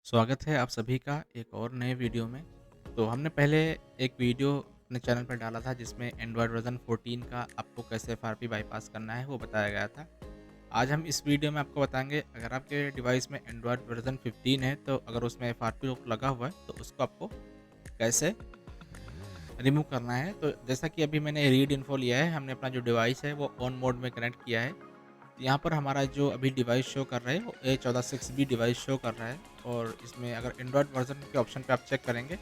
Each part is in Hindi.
स्वागत है आप सभी का एक और नए वीडियो में। तो हमने पहले एक वीडियो अपने चैनल पर डाला था जिसमें एंड्रॉयड वर्ज़न 14 का आपको कैसे एफआरपी बाईपास करना है वो बताया गया था। आज हम इस वीडियो में आपको बताएँगे अगर आपके डिवाइस में एंड्रॉयड वर्ज़न 15 है तो अगर उसमें एफआरपी लॉक लगा हुआ है तो उसको आपको कैसे रिमूव करना है। तो जैसा कि अभी मैंने रीड इन्फो लिया है, हमने अपना जो डिवाइस है वो ऑन मोड में कनेक्ट किया है। यहाँ पर हमारा जो अभी डिवाइस शो कर रहा है वो A14 6B डिवाइस शो कर रहा है और इसमें अगर एंड्रॉयड वर्ज़न के ऑप्शन पे आप चेक करेंगे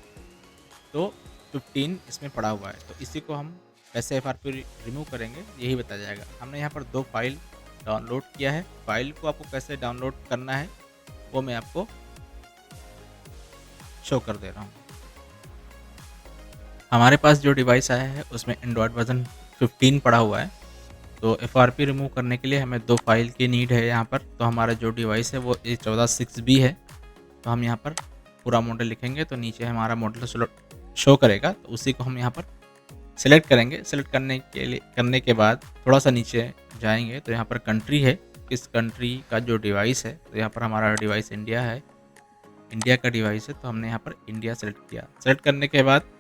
तो 15 इसमें पड़ा हुआ है। तो इसी को हम कैसे एफआरपी रिमूव करेंगे यही बताया जाएगा। हमने यहाँ पर 2 फाइल डाउनलोड किया है। फाइल को आपको कैसे डाउनलोड करना है वो मैं आपको शो कर दे रहा हूँ। हमारे पास जो डिवाइस आया है उसमें एंड्रॉयड वर्ज़न 15 पड़ा हुआ है। तो एफआरपी रिमूव करने के लिए हमें 2 फाइल की नीड है यहाँ पर। तो हमारा जो डिवाइस है वो A14 6B है। तो हम यहाँ पर पूरा मॉडल लिखेंगे तो नीचे हमारा मॉडल शो करेगा। तो उसी को हम यहाँ पर सेलेक्ट करेंगे। सेलेक्ट करने के बाद थोड़ा सा नीचे जाएंगे तो यहाँ पर कंट्री है, किस कंट्री का जो डिवाइस है। तो यहाँ पर हमारा डिवाइस इंडिया है, इंडिया का डिवाइस है तो हमने यहाँ पर इंडिया सेलेक्ट किया। सेलेक्ट करने के बाद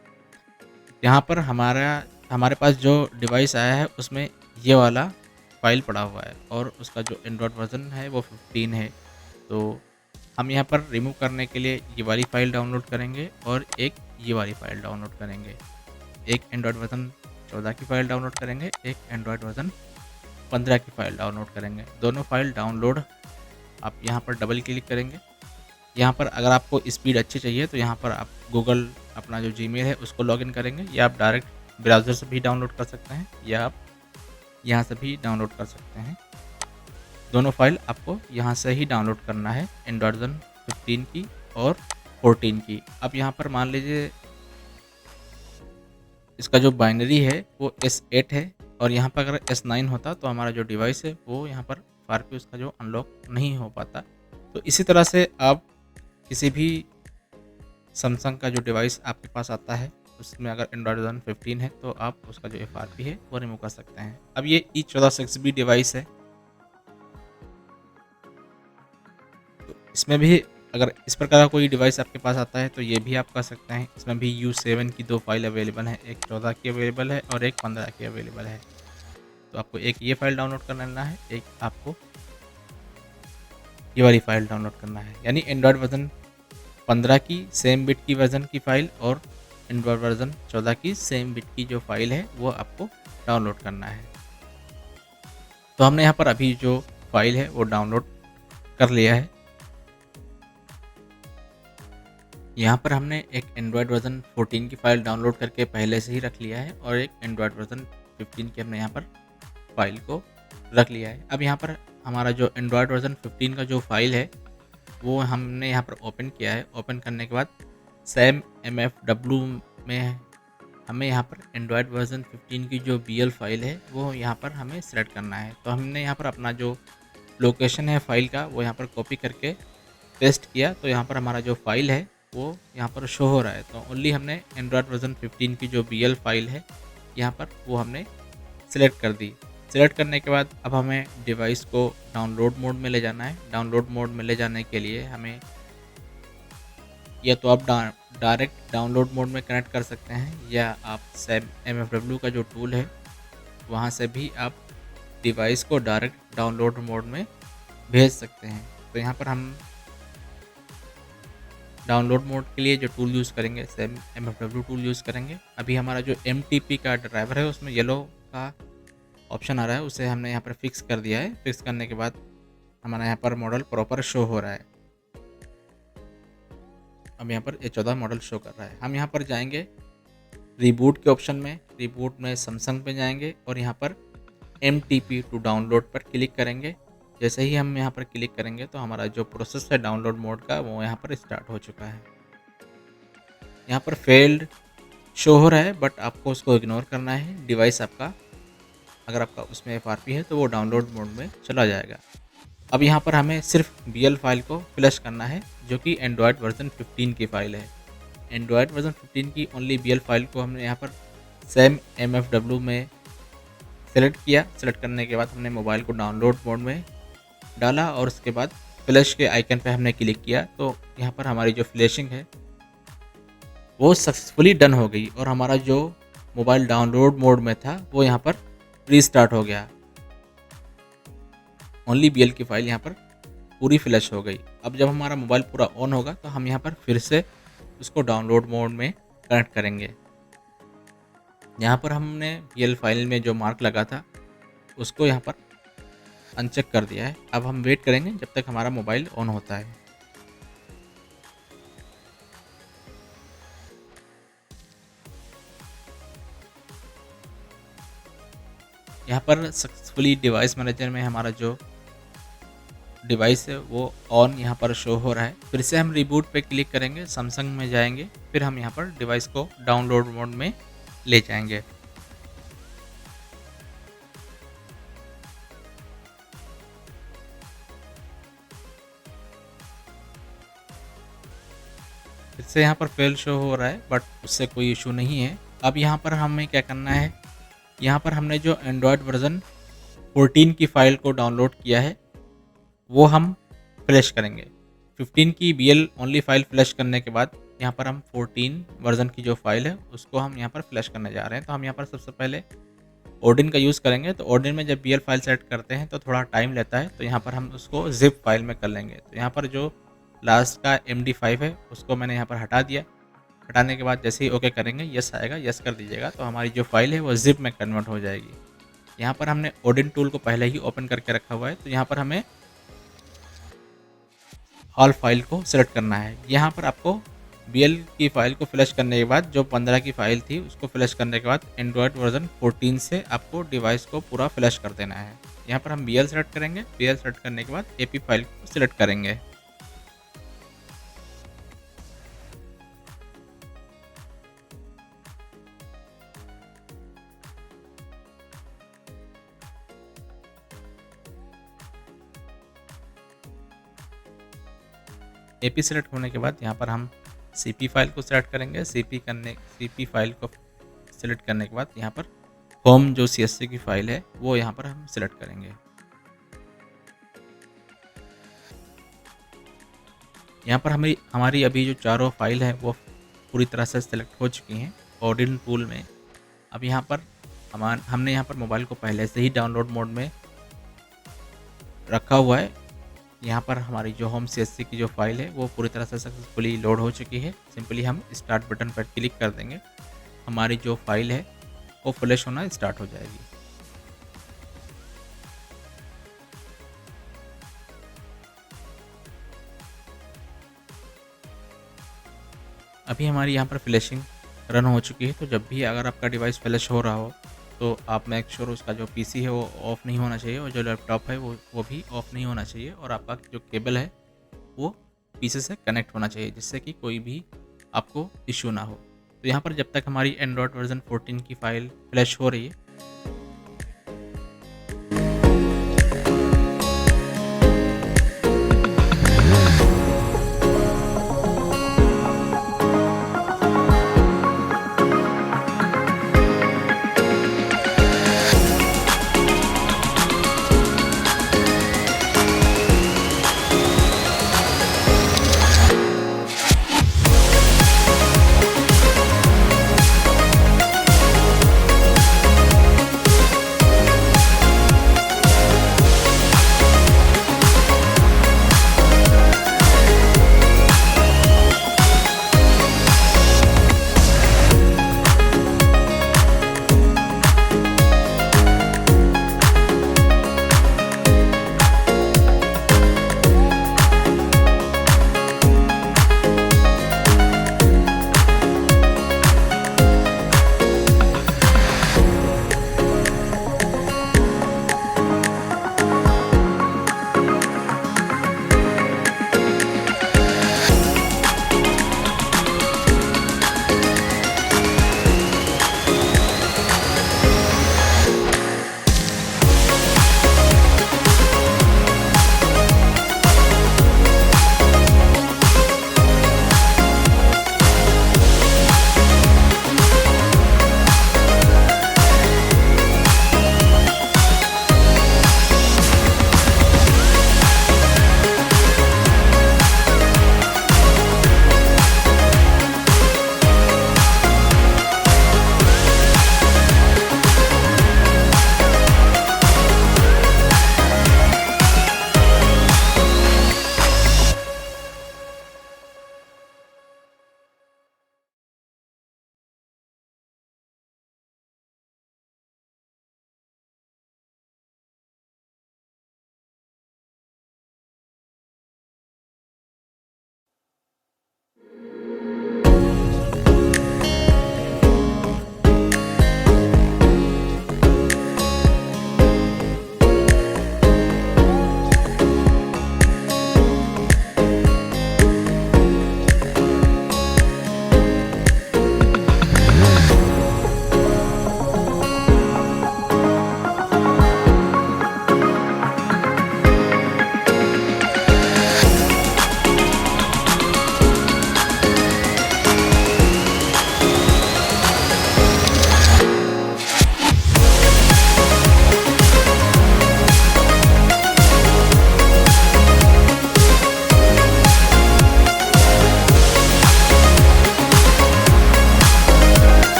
यहाँ पर हमारे पास जो डिवाइस आया है उसमें ये वाला फ़ाइल पड़ा हुआ है और उसका जो एंड्रॉयड वर्ज़न है वो 15 है। तो हम यहाँ पर रिमूव करने के लिए ये वाली फ़ाइल डाउनलोड करेंगे और एक ये वाली फ़ाइल डाउनलोड करेंगे। एक एंड्रॉयड वर्ज़न 14 की फ़ाइल डाउनलोड करेंगे, एक एंड्रॉयड वर्ज़न 15 की फ़ाइल डाउनलोड करेंगे। दोनों फ़ाइल डाउनलोड आप यहाँ पर डबल क्लिक करेंगे। यहाँ पर अगर आपको स्पीड अच्छी चाहिए तो यहाँ पर आप गूगल अपना जो जीमेल है उसको लॉगिन करेंगे या आप डायरेक्ट ब्राउज़र से भी डाउनलोड कर सकते हैं या आप यहाँ से भी डाउनलोड कर सकते हैं। दोनों फाइल आपको यहाँ से ही डाउनलोड करना है, एंड्रॉयड वर्ज़न 15 की और 14 की। अब यहाँ पर मान लीजिए इसका जो बाइनरी है वो S8 है और यहाँ पर अगर S9 होता तो हमारा जो डिवाइस है वो यहाँ पर एफआरपी उसका जो अनलॉक नहीं हो पाता। तो इसी तरह से आप किसी भी सैमसंग का जो डिवाइस आपके पास आता है उसमें अगर एंड्रॉयड वर्ज़न 15 है तो आप उसका जो एफआरपी है वो रिमूव कर सकते हैं। अब ये E14 6B डिवाइस है तो इसमें भी अगर इस प्रकार का कोई डिवाइस आपके पास आता है तो ये भी आप कर सकते हैं। इसमें भी U7 की 2 फाइल अवेलेबल है, एक 14 की अवेलेबल है और एक 15 की अवेलेबल है। तो आपको एक ये फाइल डाउनलोड कर लेना है, एक आपको ये वाली फाइल डाउनलोड करना है। यानी एंड्रॉयड वर्ज़न 15 की सेम बिट की वर्ज़न की फ़ाइल और एंड्रॉयड वर्ज़न 14 की सेम बिट की जो फाइल है वो आपको डाउनलोड करना है। तो हमने यहाँ पर अभी जो फाइल है वो डाउनलोड कर लिया है। यहाँ पर हमने एक एंड्रॉयड वर्ज़न 14 की फ़ाइल डाउनलोड करके पहले से ही रख लिया है और एक एंड्रॉयड वर्ज़न 15 की हमने यहाँ पर फ़ाइल को रख लिया है। अब यहाँ पर हमारा जो एंड्रॉयड वर्ज़न 15 का जो फ़ाइल है वो हमने यहाँ पर ओपन किया है। ओपन करने के बाद सैम MFW में हमें यहाँ पर एंड्रॉयड वर्ज़न 15 की जो BL फ़ाइल है वो यहाँ पर हमें सेलेक्ट करना है। तो हमने यहाँ पर अपना जो लोकेशन है फ़ाइल का वो यहाँ पर कॉपी करके पेस्ट किया। तो यहाँ पर हमारा जो फ़ाइल है वो यहाँ पर शो हो रहा है। तो ओनली हमने एंड्रॉयड वर्ज़न 15 की जो BL फ़ाइल है यहाँ पर वो हमने सेलेक्ट कर दी। सेलेक्ट करने के बाद अब हमें डिवाइस को डाउनलोड मोड में ले जाना है। डाउनलोड मोड में ले जाने के लिए हमें या तो आप डायरेक्ट डाउनलोड मोड में कनेक्ट कर सकते हैं या आप सैम MFW का जो टूल है वहाँ से भी आप डिवाइस को डायरेक्ट डाउनलोड मोड में भेज सकते हैं। तो यहाँ पर हम डाउनलोड मोड के लिए जो टूल यूज़ करेंगे सैम MFW टूल यूज़ करेंगे। अभी हमारा जो MTP का ड्राइवर है उसमें येलो का ऑप्शन आ रहा है, उसे हमने यहाँ पर फिक्स कर दिया है। फिक्स करने के बाद हमारा यहाँ पर मॉडल प्रॉपर शो हो रहा है। अब यहाँ पर A14 मॉडल शो कर रहा है। हम यहाँ पर जाएंगे रिबूट के ऑप्शन में, रिबूट में सैमसंग पे जाएंगे और यहाँ पर MTP टू डाउनलोड पर क्लिक करेंगे। जैसे ही हम यहाँ पर क्लिक करेंगे तो हमारा जो प्रोसेस है डाउनलोड मोड का वो यहाँ पर स्टार्ट हो चुका है। यहाँ पर फेल्ड शो हो रहा है बट आपको उसको इग्नोर करना है। डिवाइस आपका अगर आपका उसमें एफआरपी है तो वो डाउनलोड मोड में चला जाएगा। अब यहाँ पर हमें सिर्फ BL फाइल को फ्लैश करना है जो कि एंड्रॉयड वर्ज़न 15 की फ़ाइल है। एंड्रॉयड वर्ज़न 15 की ओनली BL फाइल को हमने यहाँ पर सैम MFW में सेलेक्ट किया। सेलेक्ट करने के बाद हमने मोबाइल को डाउनलोड मोड में डाला और उसके बाद फ्लैश के आइकन पे हमने क्लिक किया तो यहाँ पर हमारी जो फ्लैशिंग है वो सक्सेसफुली डन हो गई और हमारा जो मोबाइल डाउनलोड मोड में था वो यहाँ पर रीस्टार्ट हो गया। ओनली बीएल की फ़ाइल यहाँ पर पूरी फ्लैश हो गई। अब जब हमारा मोबाइल पूरा ऑन होगा तो हम यहाँ पर फिर से उसको डाउनलोड मोड में कनेक्ट करेंगे। यहाँ पर हमने बीएल फाइल में जो मार्क लगा था उसको यहाँ पर अनचेक कर दिया है। अब हम वेट करेंगे जब तक हमारा मोबाइल ऑन होता है। यहाँ पर सक्सेसफुली डिवाइस मैनेजर में हमारा जो डिवाइस है वो ऑन यहाँ पर शो हो रहा है। फिर से हम रिबूट पे क्लिक करेंगे, सैमसंग में जाएंगे, फिर हम यहाँ पर डिवाइस को डाउनलोड मोड में ले जाएंगे। फिर से यहाँ पर फेल शो हो रहा है बट उससे कोई इशू नहीं है। अब यहाँ पर हमें क्या करना है, यहाँ पर हमने जो एंड्रॉयड वर्जन 14 की फ़ाइल को डाउनलोड किया है वो हम फ्लैश करेंगे। 15 की बीएल ओनली फ़ाइल फ्लैश करने के बाद यहाँ पर हम 14 वर्जन की जो फ़ाइल है उसको हम यहाँ पर फ्लैश करने जा रहे हैं। तो हम यहाँ पर सबसे पहले ओडिन का यूज़ करेंगे। तो ओडिन में जब बीएल फाइल सेट करते हैं तो थोड़ा टाइम लेता है, तो यहाँ पर हम उसको जिप फाइल में कर लेंगे। तो यहाँ पर जो लास्ट का MD5 है उसको मैंने यहाँ पर हटा दिया। हटाने के बाद जैसे ही ओके करेंगे, यस आएगा, यस कर दीजिएगा, तो हमारी जो फाइल है वो जिप में कन्वर्ट हो जाएगी। यहाँ पर हमने ओडिन टूल को पहले ही ओपन करके रखा हुआ है, तो यहाँ पर हमें ऑल फाइल को सिलेक्ट करना है। यहाँ पर आपको बीएल की फ़ाइल को फ्लैश करने के बाद जो 15 की फ़ाइल थी उसको फ्लैश करने के बाद एंड्रॉयड वर्जन 14 से आपको डिवाइस को पूरा फ्लैश कर देना है। यहाँ पर हम बीएल सेलेक्ट करेंगे। बीएल सेलेक्ट करने के बाद एपी फाइल को सिलेक्ट करेंगे। एपी सेलेक्ट होने के बाद यहाँ पर हम सीपी फाइल को सेलेक्ट करेंगे। सीपी फाइल को सिलेक्ट करने के बाद यहाँ पर होम जो CSC की फ़ाइल है वो यहाँ पर हम सिलेक्ट करेंगे। यहाँ पर हमारी अभी जो चारों फाइल है वो पूरी तरह से सिलेक्ट हो चुकी हैं ओडिन टूल में। अब यहाँ पर हमने यहाँ पर मोबाइल को पहले से ही डाउनलोड मोड में रखा हुआ है। यहाँ पर हमारी जो होम CSC की जो फाइल है वो पूरी तरह से सक्सेसफुली लोड हो चुकी है। सिंपली हम स्टार्ट बटन पर क्लिक कर देंगे, हमारी जो फाइल है वो फ्लैश होना स्टार्ट हो जाएगी। अभी हमारी यहाँ पर फ्लैशिंग रन हो चुकी है। तो जब भी अगर आपका डिवाइस फ्लैश हो रहा हो तो आप मेक श्योर उसका जो पीसी है वो ऑफ़ नहीं होना चाहिए और जो लैपटॉप है वो भी ऑफ़ नहीं होना चाहिए, और आपका जो केबल है वो पीसी से कनेक्ट होना चाहिए, जिससे कि कोई भी आपको इशू ना हो। तो यहाँ पर जब तक हमारी एंड्रॉयड वर्जन 14 की फ़ाइल फ्लैश हो रही है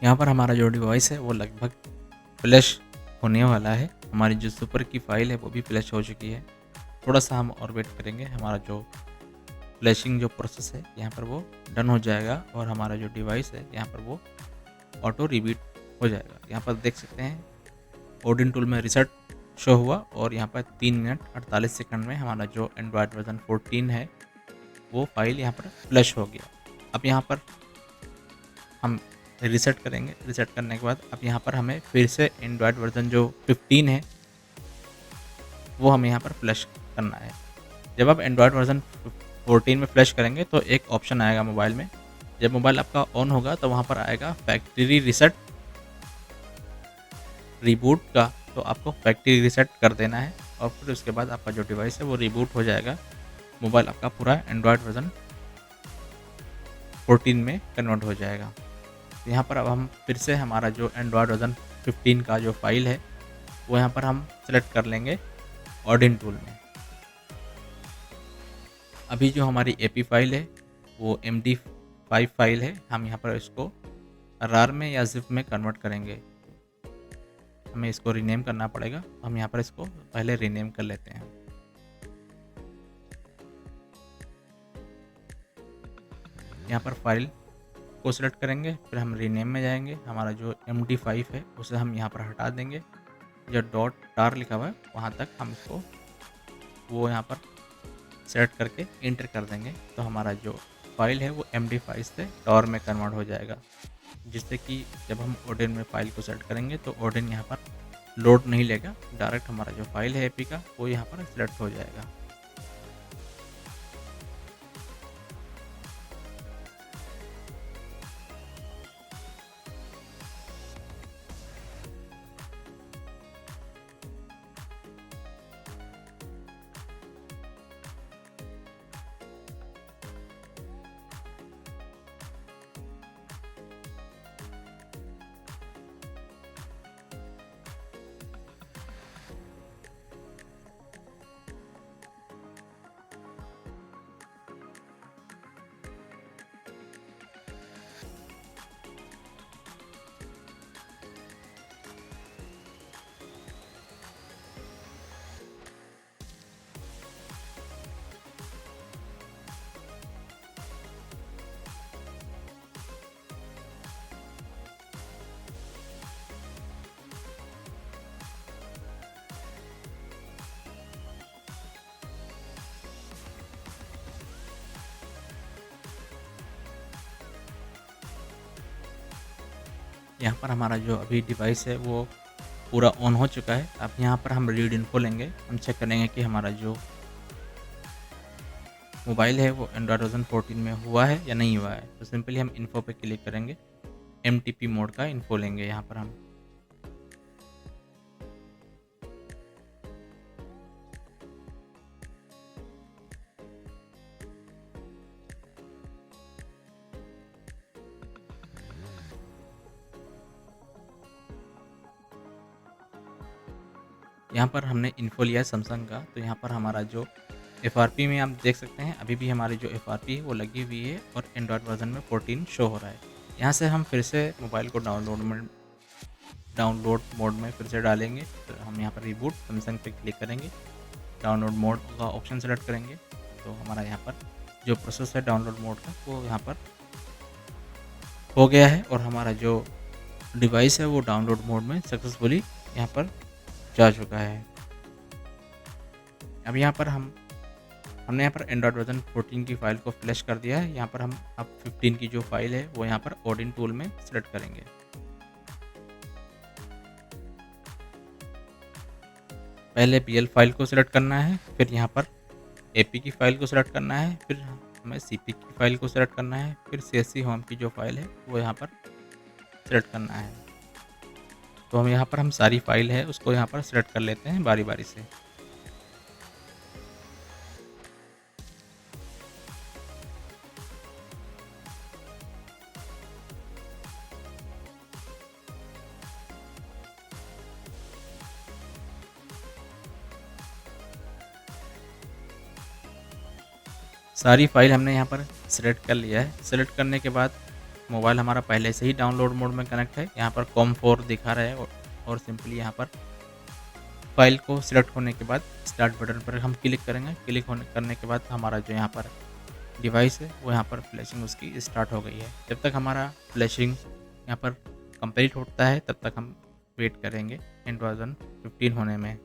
यहाँ पर हमारा जो डिवाइस है वो लगभग फ्लैश होने वाला है। हमारी जो सुपर की फ़ाइल है वो भी फ्लैश हो चुकी है। थोड़ा सा हम और वेट करेंगे, हमारा जो फ्लैशिंग जो प्रोसेस है यहाँ पर वो डन हो जाएगा और हमारा जो डिवाइस है यहाँ पर वो ऑटो रिबूट हो जाएगा। यहाँ पर देख सकते हैं ओडिन टूल में रिसेट शो हुआ और यहाँ पर 3 मिनट 48 सेकंड में हमारा जो एंड्रॉयड वर्जन 14 है वो फाइल यहाँ पर फ्लैश हो गया। अब यहाँ पर हम रीसेट करेंगे। रीसेट करने के बाद अब यहाँ पर हमें फिर से एंड्रॉयड वर्जन जो 15 है वो हमें यहाँ पर फ्लैश करना है। जब आप एंड्रॉयड वर्जन 14 में फ्लैश करेंगे तो एक ऑप्शन आएगा मोबाइल में। जब मोबाइल आपका ऑन होगा तो वहाँ पर आएगा फैक्ट्री रीसेट रिबूट का, तो आपको फैक्ट्री रीसेट कर देना है और फिर उसके बाद आपका जो डिवाइस है वो रिबूट हो जाएगा। मोबाइल आपका पूरा एंड्रॉयड वर्जन 14 में कन्वर्ट हो जाएगा। यहाँ पर अब हम फिर से हमारा जो एंड्रॉयड वर्जन 15 का जो फाइल है वो यहाँ पर हम सेलेक्ट कर लेंगे ऑडिन टूल में। अभी जो हमारी एपी फाइल है वो MD5 फाइल है, हम यहाँ पर इसको RAR में या ZIP में कन्वर्ट करेंगे। हमें इसको रीनेम करना पड़ेगा, हम यहाँ पर इसको पहले रीनेम कर लेते हैं। यहाँ पर फाइल को सिलेक्ट करेंगे, फिर हम रीनेम में जाएंगे। हमारा जो MD5 है उसे हम यहाँ पर हटा देंगे। जो .tar लिखा हुआ है वहाँ तक हम इसको वो यहाँ पर सेलेक्ट करके इंटर कर देंगे, तो हमारा जो फाइल है वो MD5 से tar में कन्वर्ट हो जाएगा, जिससे कि जब हम ओडिन में फाइल को सेलेक्ट करेंगे तो ओडिन यहाँ पर लोड नहीं लेगा, डायरेक्ट हमारा जो फाइल है एपी का वो यहाँ पर सिलेक्ट हो जाएगा। यहाँ पर हमारा जो अभी डिवाइस है वो पूरा ऑन हो चुका है। अब यहाँ पर हम रीड इन्फो लेंगे, हम चेक करेंगे कि हमारा जो मोबाइल है वो एंड्रॉयड वर्जन 14 में हुआ है या नहीं हुआ है। तो सिंपली हम इन्फो पे क्लिक करेंगे, MTP मोड का इन्फो लेंगे यहाँ पर हम। यहाँ पर हमने इन्फो लिया है सैमसंग का, तो यहाँ पर हमारा जो FRP में आप देख सकते हैं अभी भी हमारी जो FRP है वो लगी हुई है और एंड्रॉयड वर्जन में 14 शो हो रहा है। यहाँ से हम फिर से मोबाइल को डाउनलोड मोड में फिर से डालेंगे। तो हम यहाँ पर रिबूट सैमसंग पे क्लिक करेंगे, डाउनलोड मोड का ऑप्शन सेलेक्ट करेंगे, तो हमारा यहाँ पर जो प्रोसेस है डाउनलोड मोड का वो यहाँ पर हो गया है और हमारा जो डिवाइस है वो डाउनलोड मोड में सक्सेसफुली यहाँ पर जा चुका है। अब यहाँ पर हमने यहाँ पर एंड्रॉयड वर्जन 14 की फ़ाइल को फ्लैश कर दिया है। यहाँ पर हम अब 15 की जो फाइल है वो यहाँ पर ओडिन टूल में सेलेक्ट करेंगे। पहले PL फाइल को सिलेक्ट करना है, फिर यहाँ पर AP की फ़ाइल को सिलेक्ट करना है, फिर हमें CP की फ़ाइल को सिलेक्ट करना है, फिर CSC होम की जो फाइल है वो यहाँ पर सिलेक्ट करना है। तो हम यहाँ पर हम सारी फाइल है उसको यहाँ पर सिलेक्ट कर लेते हैं बारी बारी से। सारी फाइल हमने यहाँ पर सिलेक्ट कर लिया है। सिलेक्ट करने के बाद मोबाइल हमारा पहले से ही डाउनलोड मोड में कनेक्ट है। यहाँ पर कॉम4 दिखा रहा है और सिंपली यहाँ पर फाइल को सिलेक्ट होने के बाद स्टार्ट बटन पर हम क्लिक करेंगे। क्लिक होने करने के बाद हमारा जो यहाँ पर डिवाइस है वो यहाँ पर फ्लैशिंग उसकी स्टार्ट हो गई है। जब तक हमारा फ्लैशिंग यहाँ पर कंप्लीट होता है तब तक हम वेट करेंगे एंड्रॉइड वर्जन 15 होने में।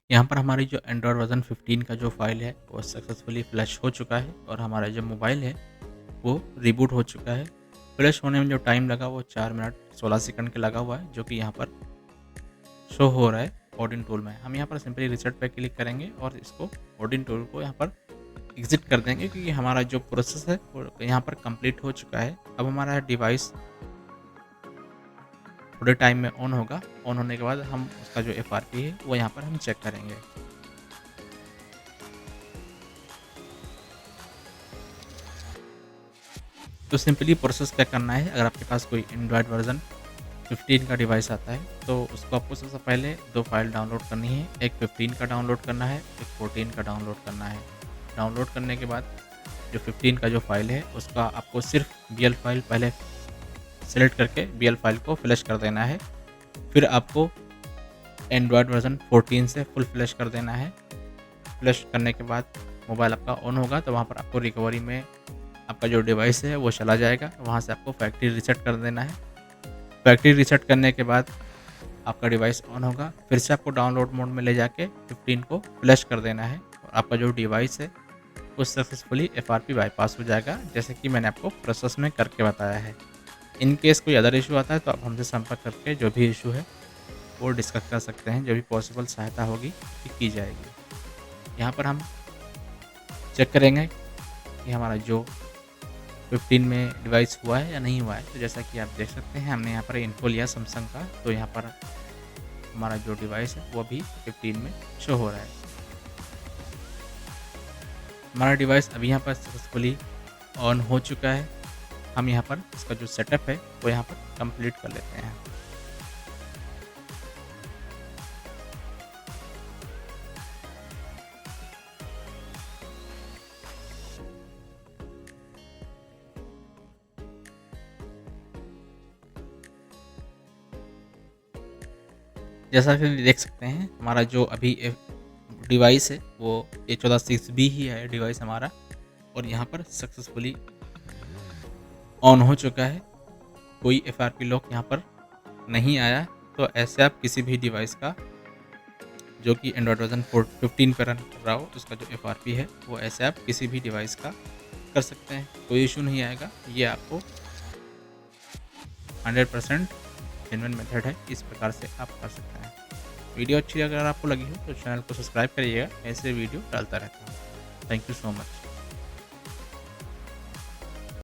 यहाँ पर हमारी जो एंड्रॉयड वर्जन 15 का जो फाइल है वो सक्सेसफुली फ्लैश हो चुका है और हमारा जो मोबाइल है वो रिबूट हो चुका है। फ्लैश होने में जो टाइम लगा वो 4 मिनट 16 सेकंड के लगा हुआ है, जो कि यहाँ पर शो हो रहा है ऑडिन टूल में। हम यहाँ पर सिंपली रिसेट पे क्लिक करेंगे और इसको ऑडिन टूल को यहाँ पर एग्जिट कर देंगे, क्योंकि हमारा जो प्रोसेस है वो यहाँ पर कंप्लीट हो चुका है। अब हमारा डिवाइस थोड़े टाइम में ऑन होगा। ऑन होने के बाद हम उसका जो FRP है वो यहाँ पर हम चेक करेंगे। तो सिंपली प्रोसेस क्या करना है, अगर आपके पास कोई एंड्रॉयड वर्ज़न 15 का डिवाइस आता है तो उसको आपको सबसे पहले 2 फाइल डाउनलोड करनी है। एक 15 का डाउनलोड करना है, एक 14 का डाउनलोड करना है। डाउनलोड करने के बाद जो 15 का जो फ़ाइल है उसका आपको सिर्फ बीएल फ़ाइल पहले सेलेक्ट करके बीएल फ़ाइल को फ्लैश कर देना है। फिर आपको एंड्रॉयड वर्ज़न 14 से फुल फ्लैश कर देना है। फ्लैश करने के बाद मोबाइल आपका ऑन होगा तो वहाँ पर आपको रिकवरी में आपका जो डिवाइस है वो चला जाएगा। वहाँ से आपको फैक्ट्री रीसेट कर देना है। फैक्ट्री रीसेट करने के बाद आपका डिवाइस ऑन होगा। फिर से आपको डाउनलोड मोड में ले जाके 15 को फ्लैश कर देना है और आपका जो डिवाइस है वो सक्सेसफुली एफआरपी बाईपास हो जाएगा, जैसे कि मैंने आपको प्रोसेस में करके बताया है। इन केस कोई अदर इशू आता है तो आप हमसे संपर्क करके जो भी इशू है वो डिस्कस कर सकते हैं। जो भी पॉसिबल सहायता होगी की जाएगी। यहाँ पर हम चेक करेंगे कि हमारा जो 15 में डिवाइस हुआ है या नहीं हुआ है। तो जैसा कि आप देख सकते हैं हमने यहाँ पर इन्फो लिया सैमसंग का, तो यहाँ पर हमारा जो डिवाइस है वो भी 15 में शो हो रहा है। हमारा डिवाइस अभी यहाँ पर सक्सेसफुली ऑन हो चुका है। हम यहाँ पर इसका जो सेटअप है वो यहाँ पर कंप्लीट कर लेते हैं। जैसा कि देख सकते हैं हमारा जो अभी डिवाइस है वो A14 ही है डिवाइस हमारा, और यहाँ पर सक्सेसफुली ऑन हो चुका है। कोई एफआरपी लॉक यहाँ पर नहीं आया। तो ऐसे आप किसी भी डिवाइस का जो कि एंड्रॉयड वर्जन 15 पर रन कर रहा हो उसका जो एफआरपी है वो ऐसे आप किसी भी डिवाइस का कर सकते हैं, कोई इशू नहीं आएगा। ये आपको 100% जेन्युइन मेथड है, इस प्रकार से आप कर सकते हैं। वीडियो अच्छी अगर आपको लगी हो तो चैनल को सब्सक्राइब करिएगा, ऐसे वीडियो डालता रहता हूँ। Thank you so much.